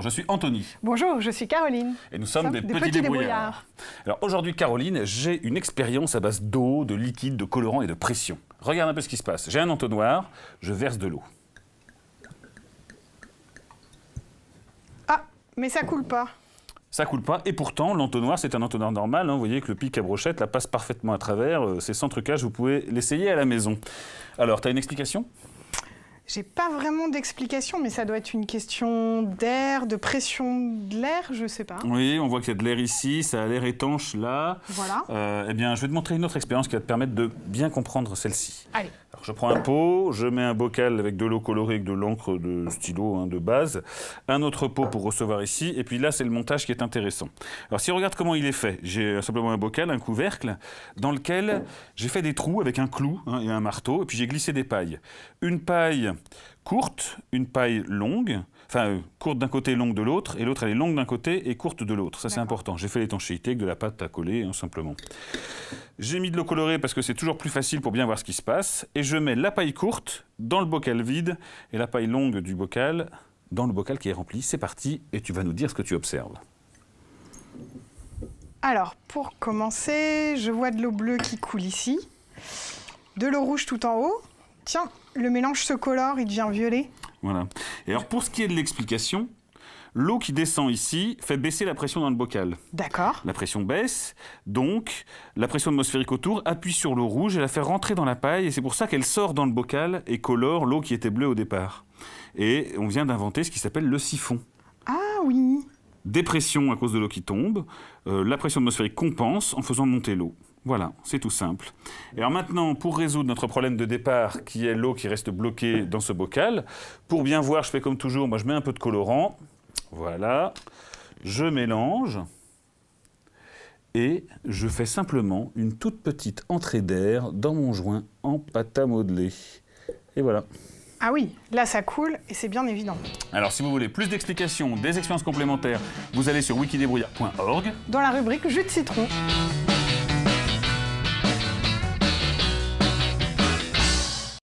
je suis Anthony. Bonjour, je suis Caroline. Et nous sommes des petits débrouillards. Alors aujourd'hui, Caroline, j'ai une expérience à base d'eau, de liquide, de colorant et de pression. Regarde un peu ce qui se passe. J'ai un entonnoir, je verse de l'eau. Ah, mais ça coule pas. Ça coule pas, et pourtant, l'entonnoir, c'est un entonnoir normal. Vous voyez que le pic à brochette la passe parfaitement à travers. C'est sans trucage, vous pouvez l'essayer à la maison. Alors, tu as une explication ? J'ai pas vraiment d'explication, mais ça doit être une question d'air, de pression de l'air, je sais pas. Oui, on voit qu'il y a de l'air ici, ça a l'air étanche là. Voilà. Eh bien, je vais te montrer une autre expérience qui va te permettre de bien comprendre celle-ci. Allez. Alors, je prends un pot, je mets un bocal avec de l'eau colorée, avec de l'encre de stylo de base, un autre pot pour recevoir ici, et puis là, c'est le montage qui est intéressant. Alors, si on regarde comment il est fait, j'ai simplement un bocal, un couvercle, dans lequel j'ai fait des trous avec un clou et un marteau, et puis j'ai glissé des pailles. Une paille courte, une paille longue, enfin courte d'un côté, longue de l'autre, et l'autre elle est longue d'un côté et courte de l'autre. Ça c'est important. J'ai fait l'étanchéité avec de la pâte à coller, simplement. J'ai mis de l'eau colorée parce que c'est toujours plus facile pour bien voir ce qui se passe, et je mets la paille courte dans le bocal vide et la paille longue du bocal dans le bocal qui est rempli. C'est parti, et tu vas nous dire ce que tu observes. Alors, pour commencer, je vois de l'eau bleue qui coule ici, de l'eau rouge tout en haut. Tiens, le mélange se colore, il devient violet. Voilà. Et alors, pour ce qui est de l'explication, l'eau qui descend ici fait baisser la pression dans le bocal. D'accord. La pression baisse, donc la pression atmosphérique autour appuie sur l'eau rouge et la fait rentrer dans la paille, et c'est pour ça qu'elle sort dans le bocal et colore l'eau qui était bleue au départ. Et on vient d'inventer ce qui s'appelle le siphon. Ah oui. Dépression à cause de l'eau qui tombe, la pression atmosphérique compense en faisant monter l'eau. Voilà, c'est tout simple. Et alors maintenant, pour résoudre notre problème de départ, qui est l'eau qui reste bloquée dans ce bocal, pour bien voir, je fais comme toujours, moi je mets un peu de colorant. Voilà, je mélange et je fais simplement une toute petite entrée d'air dans mon joint en pâte à modeler. Et voilà. Ah oui, là ça coule et c'est bien évident. Alors si vous voulez plus d'explications, des expériences complémentaires, vous allez sur wikidébrouillard.org. Dans la rubrique jus de citron.